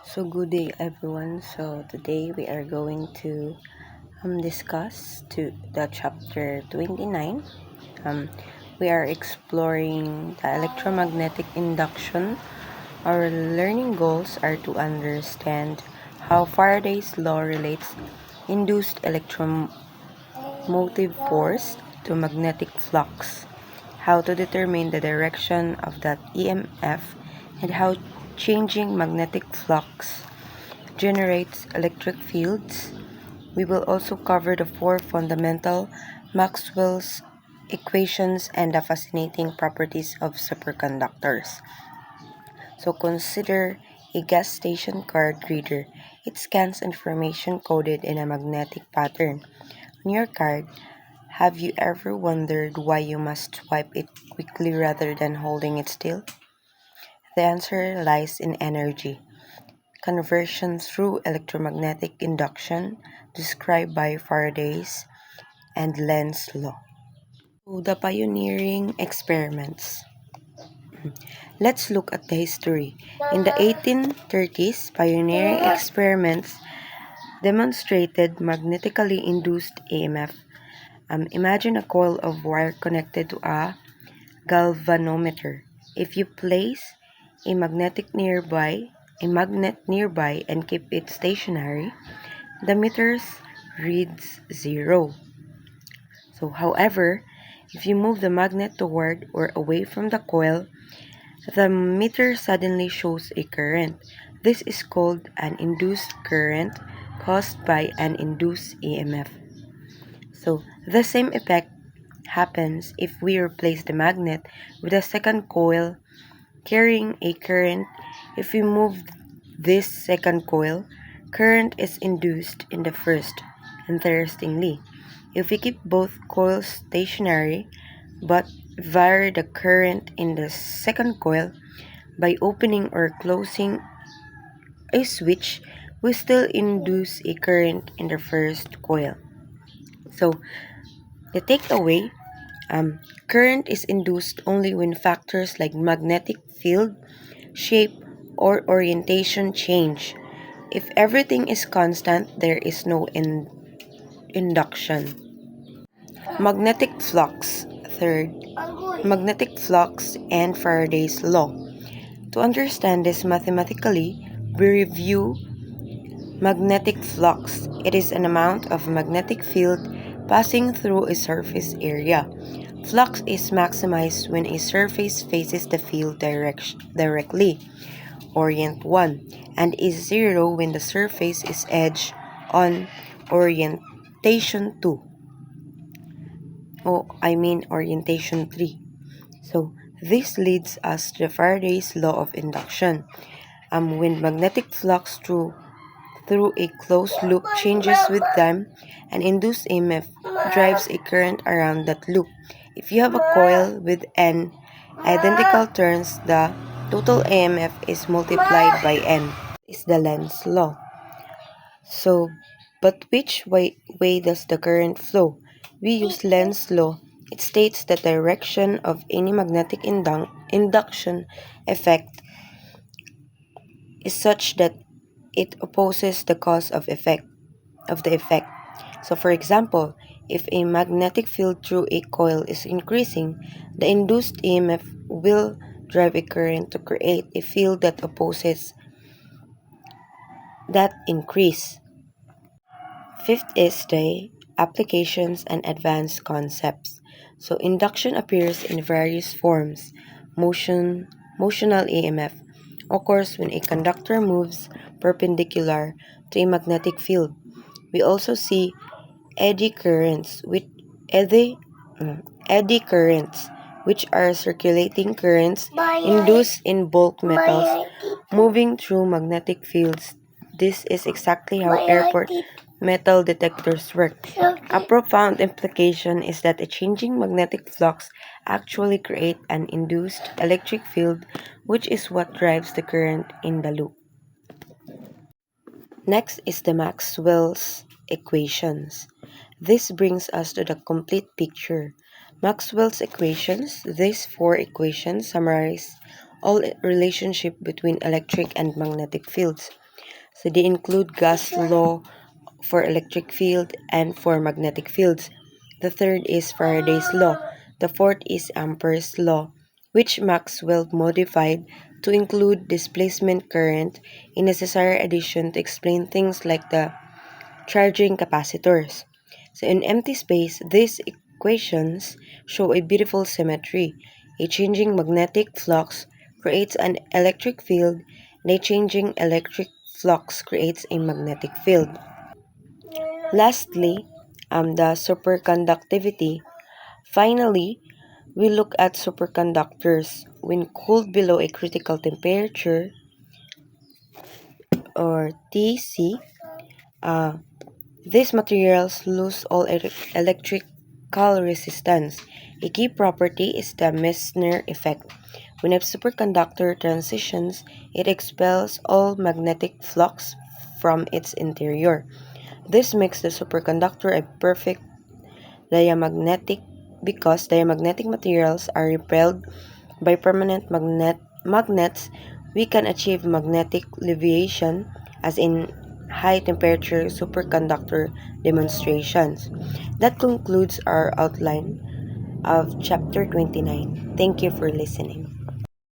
So good day everyone. So today we are going to discuss to the chapter 29. Um, we are exploring the electromagnetic induction. Our learning goals are to understand how Faraday's law relates induced electromotive force to magnetic flux, how to determine the direction of that EMF, and how changing magnetic flux generates electric fields. We will also cover the four fundamental Maxwell's equations and the fascinating properties of superconductors. So consider a gas station card reader. It scans information coded in a magnetic pattern. On your card, have you ever wondered why you must swipe it quickly rather than holding it still? The answer lies in energy conversion through electromagnetic induction described by Faraday's and Lenz's law. So the pioneering experiments. Let's look at the history. In the 1830s, pioneering experiments demonstrated magnetically induced EMF. Imagine a coil of wire connected to a galvanometer. If you place a a magnet nearby and keep it stationary, the meter reads 0. So, however, if you move the magnet toward or away from the coil, the meter suddenly shows a current. This is called an induced current caused by an induced EMF. So, the same effect happens if we replace the magnet with a second coil carrying a current. If we move this second coil, current is induced in the first. Interestingly, if we keep both coils stationary but vary the current in the second coil by opening or closing a switch, we still induce a current in the first coil. So, the takeaway current is induced only when factors like magnetic field, shape, or orientation change. If everything is constant, there is no induction. Magnetic flux. Third, magnetic flux and Faraday's law. To understand this mathematically, we review magnetic flux. It is an amount of magnetic field passing through a surface area. Flux is maximized when a surface faces the field directly, orient 1, and is 0 when the surface is edged on orientation 2. Orientation 3. So, this leads us to Faraday's law of induction. When magnetic flux through a closed loop changes with time, an induced EMF drives a current around that loop. If you have a coil with n identical turns, the total EMF is multiplied by n. Is the Lenz's law. So, but which way does the current flow? We use Lenz's law. It states the direction of any magnetic induction effect is such that it opposes the cause of the effect. So for example, if a magnetic field through a coil is increasing, the induced EMF will drive a current to create a field that opposes that increase. Fifth is the applications and advanced concepts. So induction appears in various forms. Motional EMF occurs when a conductor moves perpendicular to a magnetic field. We also see eddy currents, eddy, eddy currents, which are circulating currents induced in bulk metals moving through magnetic fields. This is exactly how airport metal detectors work. A profound implication is that a changing magnetic flux actually creates an induced electric field, which is what drives the current in the loop. Next is the Maxwell's equations. This brings us to the complete picture. Maxwell's equations, these four equations summarize all relationship between electric and magnetic fields. So they include Gauss law for electric field and for magnetic fields. The third is Faraday's law. The fourth is Ampere's law, which Maxwell modified to include displacement current, a necessary addition to explain things like the charging capacitors. So in empty space, these equations show a beautiful symmetry. A changing magnetic flux creates an electric field, and a changing electric flux creates a magnetic field. Lastly, the superconductivity. Finally, we look at superconductors. When cooled below a critical temperature, or TC, uh, these materials lose all electrical resistance. A key property is the Meissner effect. When a superconductor transitions, it expels all magnetic flux from its interior. This makes the superconductor a perfect diamagnetic because diamagnetic materials are repelled by permanent magnets. We can achieve magnetic leviation as in high temperature superconductor demonstrations. That concludes our outline of chapter 29. Thank you for listening.